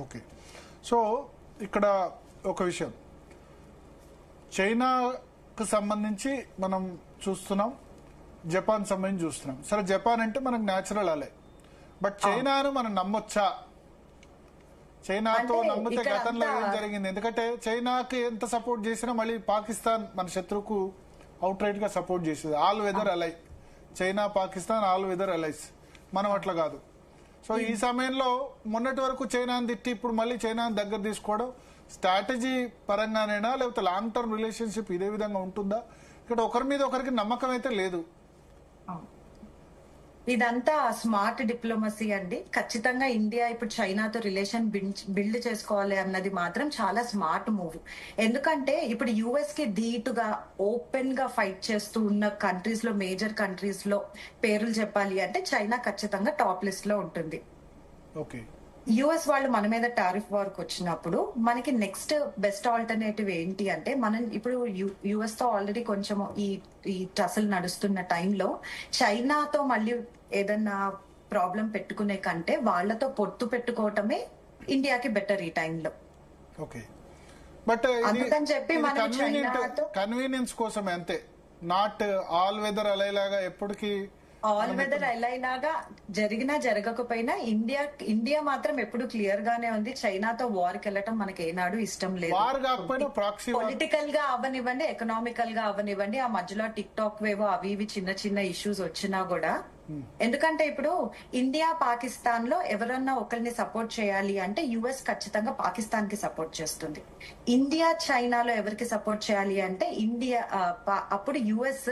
Okay. So ఇక్కడ ఒక విషయం, చైనాకు సంబంధించి మనం చూస్తున్నాం, జపాన్ సంబంధించి చూస్తున్నాం. సరే, జపాన్ అంటే మనకు న్యాచురల్ అలే, బట్ చైనాను మనం నమ్మొచ్చా? చైనాతో నమ్మితే గతంలో ఏం జరిగింది? ఎందుకంటే చైనాకి ఎంత సపోర్ట్ చేసినా మళ్ళీ పాకిస్తాన్ మన శత్రువుకు అవుట్ రైట్ గా సపోర్ట్ చేసేది. All weather ally, China Pakistan all weather allies. మనం అట్లా కాదు. సో ఈ సమయంలో మొన్నటి వరకు చైనాని తిట్టి ఇప్పుడు మళ్ళీ చైనాని దగ్గర తీసుకోవడం స్ట్రాటజీ పరంగానేనా, లేకపోతే లాంగ్ టర్మ్ రిలేషన్షిప్ ఇదే విధంగా ఉంటుందా? ఇక్కడ ఒకరి మీద ఒకరికి నమ్మకం అయితే లేదు. ఇదంతా స్మార్ట్ డిప్లొమసీ అండి. ఖచ్చితంగా ఇండియా ఇప్పుడు చైనాతో రిలేషన్ బిల్డ్ చేసుకోవాలి అన్నది మాత్రం చాలా స్మార్ట్ మూవ్. ఎందుకంటే ఇప్పుడు యుఎస్ కి ధీటుగా ఓపెన్ గా ఫైట్ చేస్తూ ఉన్న కంట్రీస్ లో, మేజర్ కంట్రీస్ లో పేర్లు చెప్పాలి అంటే చైనా ఖచ్చితంగా టాప్ లిస్ట్ లో ఉంటుంది. ఓకే. యుఎస్ వాళ్ళు మన మీద టారిఫ్ వార్ వచ్చినప్పుడు మనకి నెక్స్ట్ బెస్ట్ ఆల్టర్నేటివ్ ఏంటి అంటే, మనం ఇప్పుడు యుఎస్ తో ఆల్రెడీ కొంచెం ఈ టసల్ నడుస్తున్న టైంలో చైనాతో మళ్ళీ ఏదన్నా ప్రాబ్లం పెట్టుకునే కంటే వాళ్ళతో పొత్తు పెట్టుకోవటమే ఇండియాకి బెటర్ ఈ టైంలో. ఓకే, బట్ అందుకని చెప్పి మనం చైనాతో కన్వీనియన్స్ కోసమే అంతే, నాట్ ఆల్ వెదర్ అలైలాగా ఎప్పటికీ ఆల్ వెదర్ ఎలాగా జరిగినా జరగకపోయినా ఇండియా మాత్రం ఎప్పుడు క్లియర్ గానే ఉంది. చైనాతో వార్ కి వెళ్ళటం మనకి ఏనాడు ఇష్టం లేదు. పొలిటికల్ గా అవనివ్వండి, ఎకనామికల్ గా అవనివ్వండి, ఆ మధ్యలో టిక్ టాక్ వేవో అవి ఇవి చిన్న చిన్న ఇష్యూస్ వచ్చినా కూడా. ఎందుకంటే ఇప్పుడు ఇండియా పాకిస్తాన్ లో ఎవరన్నా ఒకరిని సపోర్ట్ చేయాలి అంటే యుఎస్ ఖచ్చితంగా పాకిస్తాన్ కి సపోర్ట్ చేస్తుంది. ఇండియా చైనాలో ఎవరికి సపోర్ట్ చేయాలి అంటే ఇండియా అప్పుడు యుఎస్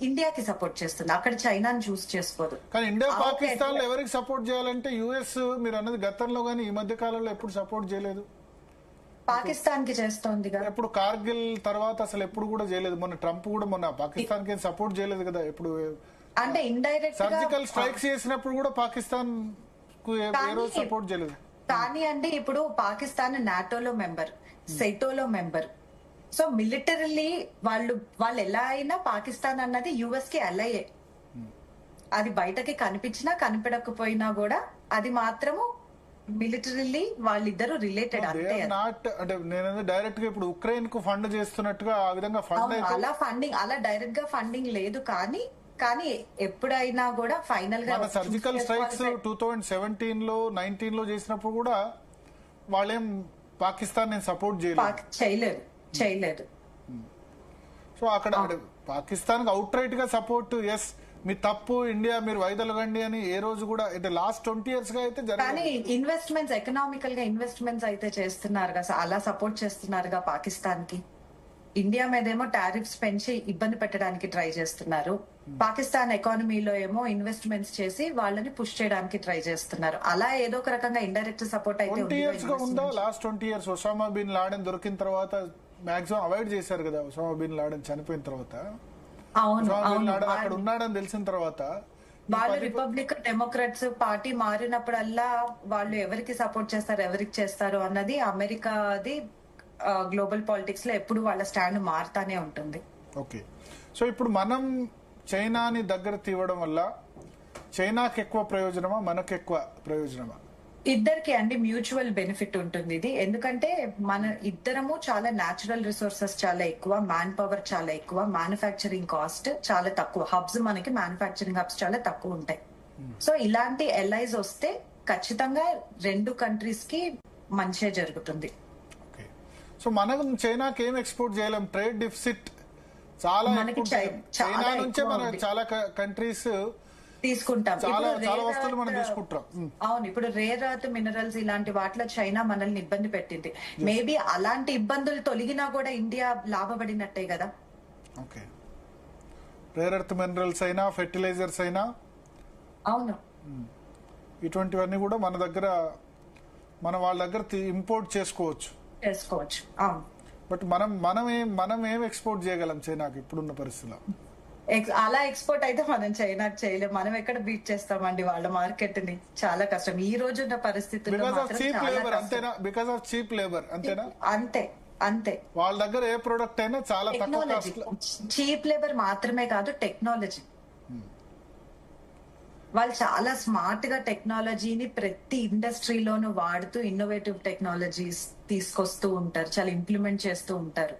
ఇండియాకి సపోర్ట్ చేస్తుంది, అక్కడ చైనాని చూస్ చేసుకోదు. కానీ ఇండియా పాకిస్తాన్ లో ఎవరికి సపోర్ట్ చేయాలంటే యుఎస్ మీరు అన్నది గతంలో గానీ ఈ మధ్య కాలంలో ఎప్పుడు సపోర్ట్ చేయలేదు. పాకిస్తాన్ కి చేస్తోంది కదా, ఎప్పుడు కార్గిల్ తర్వాత అసలు ఎప్పుడు కూడా చేయలేదు. మొన్న ట్రంప్ కూడా మొన్న పాకిస్తాన్ కి సపోర్ట్ చేయలేదు కదా ఎప్పుడు. అంటే ఇండైరెక్ట్ సర్జికల్ స్ట్రైక్స్ చేసినప్పుడు కూడా పాకిస్తాన్ కు ఏ రోజు సపోర్ట్ చేయలేదు. కానీ అండి ఇప్పుడు పాకిస్తాన్ నాటోలో మెంబర్, సెటోలో మెంబర్. సో మిలిటరీలీ వాళ్ళు ఎలా అయినా పాకిస్తాన్ అన్నది యుఎస్ కి అలయే. అది బయటకి కనిపించినా కనిపించకపోయినా కూడా అది మాత్రము మిలిటరీలీ వాళ్ళిద్దరు రిలేటెడ్ అంతే. నాట్ అంటే నేను డైరెక్ట్ గా ఇప్పుడు ఉక్రెయిన్ కు ఫండ్ చేస్తున్నట్టుగా ఆ విధంగా ఫండింగ్ అలా డైరెక్ట్ గా ఫండింగ్ లేదు. కానీ ఎప్పుడైనా కూడా ఫైనల్ గా సర్జికల్ స్ట్రైక్స్ 2017 లో 19 లో చేసినప్పుడు కూడా వాళ్ళేం పాకిస్తాన్ నేను సపోర్ట్ చేయలేదు. సో అక్కడ పాకిస్తాన్ అవుట్ రైట్ గా సపోర్ట్, ఎస్ మీ తప్పు ఇండియా మీరు వైదొలగండి అని ఏ రోజు కూడా అంటే లాస్ట్ 20 years గా అయితే జరగలేదు. కానీ ఇన్వెస్ట్మెంట్స్, ఎకనామికల్ గా ఇన్వెస్ట్మెంట్స్ అయితే చేస్తున్నారు కదా, అలా సపోర్ట్ చేస్తున్నారుగా పాకిస్తాన్ కి. ఇండియా మీదేమో టారిఫ్స్ పెంచి ఇబ్బంది పెట్టడానికి ట్రై చేస్తున్నారు, పాకిస్తాన్ ఎకానమీలో ఏమో ఇన్వెస్ట్మెంట్స్ చేసి వాళ్ళని పుష్ చేయడానికి ట్రై చేస్తున్నారు. అలా ఏదో ఒక రకంగా ఇండైరెక్ట్ సపోర్ట్ అయితే 20 years గా ఉందా? Last 20 years Osama bin Laden దొరికిన తర్వాత మాక్సిమం అవాయిడ్ చేశారు కదా. ఒసామా బిన్ లాడెన్ చనిపోయిన తర్వాత, అక్కడ ఉన్నాడని తెలిసిన తర్వాత వాళ్ళు రిపబ్లిక్ డెమోక్రాట్స్ పార్టీ మారినప్పుడల్లా వాళ్ళు ఎవరికి సపోర్ట్ చేస్తారు, ఎవరికి చేస్తారు అన్నది అమెరికాది గ్లోబల్ పాలిటిక్స్ లో ఎప్పుడు వాళ్ళ స్టాండ్ మారుతానే ఉంటుంది. ఓకే, సో ఇప్పుడు మనం చైనాని దగ్గర తీవడం వల్ల చైనాకి ఎక్కువ ప్రయోజనమా, మనకు ఎక్కువ ప్రయోజనమా? ఇద్దరికి అండి మ్యూచువల్ బెనిఫిట్ ఉంటుంది ఇది. ఎందుకంటే మన ఇద్దరము చాలా న్యాచురల్ రిసోర్సెస్ చాలా ఎక్కువ, మ్యాన్ పవర్ చాలా ఎక్కువ, మ్యానుఫ్యాక్చరింగ్ కాస్ట్ చాలా తక్కువ, హబ్స్ మనకి మ్యానుఫ్యాక్చరింగ్ హబ్స్ చాలా తక్కువ ఉంటాయి. సో ఇలాంటి ఎల్ఐస్ వస్తే ఖచ్చితంగా రెండు కంట్రీస్ కి మంచిగా జరుగుతుంది. సో మనం చైనాకి ఏం ఎక్స్పోర్ట్ చేయలేం, ట్రేడ్ డిఫిసిట్ చాలా చైనా నుంచే మనం చాలా కంట్రీస్ తీసుకుంటాం. చాలా వస్తువులు మనం తీసుకుంటాం. అవును, ఇప్పుడు రేర్ ఎర్త్ మినరల్స్ ఇలాంటి వాటిలో చైనా మనల్ని ఇబ్బంది పెట్టింది. మేబీ అలాంటి ఇబ్బందులు తొలగినా కూడా ఇండియా లాభపడినట్టే కదా. ఓకే, రేర్ ఎర్త్ మినరల్స్ అయినా ఫెర్టిలైజర్స్ అయినా అవును, ఇటువంటివన్నీ కూడా మన దగ్గర వాళ్ళ దగ్గర ఇంపోర్ట్ చేసుకోవచ్చు. అవును, బట్ మనం ఏం ఎక్స్పోర్ట్ చేయగలం చైనాకి ఇప్పుడున్న పరిస్థితిలో? అలా ఎక్స్పోర్ట్ అయితే మనం చైనాకి చేయలేం. మనం ఎక్కడ బీట్ చేస్తామండి వాళ్ళ మార్కెట్ ని, చాలా కష్టం ఈ రోజు ఉన్న పరిస్థితుల్లో. బికాస్ ఆఫ్ చీప్ లేబర్ అంతేనా? అంతే వాళ్ళ దగ్గర ఏ ప్రొడక్ట్ అయినా చాలా తక్కువ. చీప్ లేబర్ మాత్రమే కాదు, టెక్నాలజీ. వాళ్ళు చాలా స్మార్ట్ గా టెక్నాలజీని ప్రతి ఇండస్ట్రీలోనూ వాడుతూ ఇన్నోవేటివ్ టెక్నాలజీస్ తీసుకొస్తూ ఉంటారు, చాలా ఇంప్లిమెంట్ చేస్తూ ఉంటారు.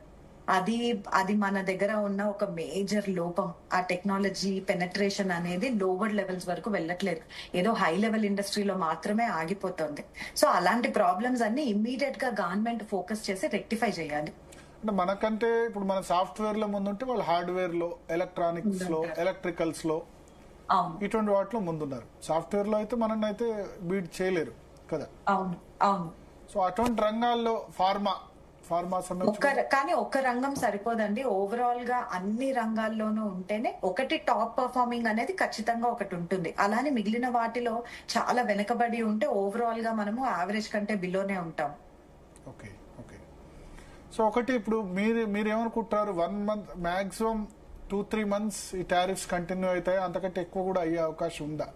అది మన దగ్గర ఉన్న ఒక మేజర్ లోపం. ఆ టెక్నాలజీ పెనట్రేషన్ అనేది లోవర్ లెవెల్స్ వరకు వెళ్ళట్లేదు, ఏదో హై లెవెల్ ఇండస్ట్రీలో మాత్రమే ఆగిపోతుంది. సో అలాంటి ప్రాబ్లమ్స్ అన్ని ఇమ్మీడియట్ గా గవర్నమెంట్ ఫోకస్ చేసి రెక్టిఫై చేయాలి. అంటే మనకంటే ఇప్పుడు మన సాఫ్ట్వేర్ లో ముందుంటే వాళ్ళు హార్డ్వేర్ లో, ఎలక్ట్రానిక్స్ లో, ఎలక్ట్రికల్స్ లో, అవును ఇటువంటి వాటిలో ముందున్నారు. సాఫ్ట్వేర్ లో అయితే మనల్ని అయితే బీట్ చేయలేరు కదా. అవును అవును. సో అటువంటి రంగాల్లో ఫార్మా కానీ ఒక్క రంగం సరిపోదండి. ఓవరాల్ గా అన్ని రంగాల్లోనూ ఉంటేనే ఒకటి టాప్ పర్ఫార్మింగ్ అనేది ఖచ్చితంగా ఒకటి ఉంటుంది. అలానే మిగిలిన వాటిలో చాలా వెనకబడి ఉంటే ఓవరాల్ గా మనము యావరేజ్ కంటే బిలోనే ఉంటాం. Okay okay. సో ఒకటి ఇప్పుడు మీరు ఏమనుకుంటారు, 1 month మాక్సిమం 2-3 months ఈ టారిఫ్స్ కంటిన్యూ అవుతాయి, అంతకంటే ఎక్కువ కూడా అయ్యే అవకాశం ఉందా?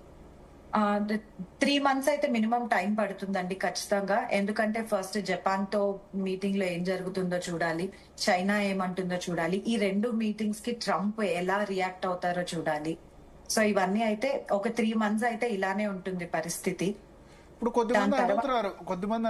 3 months అయితే మినిమం టైం పడుతుందండి ఖచ్చితంగా. ఎందుకంటే ఫస్ట్ జపాన్ తో మీటింగ్ లో ఏం జరుగుతుందో చూడాలి, చైనా ఏమంటుందో చూడాలి, ఈ 2 మీటింగ్స్ కి ట్రంప్ ఎలా రియాక్ట్ అవుతారో చూడాలి. సో ఇవన్నీ అయితే ఒక 3 months అయితే ఇలానే ఉంటుంది పరిస్థితి. ఇప్పుడు కొద్దిమంది అడుగుతున్నారు, కొద్దిమంది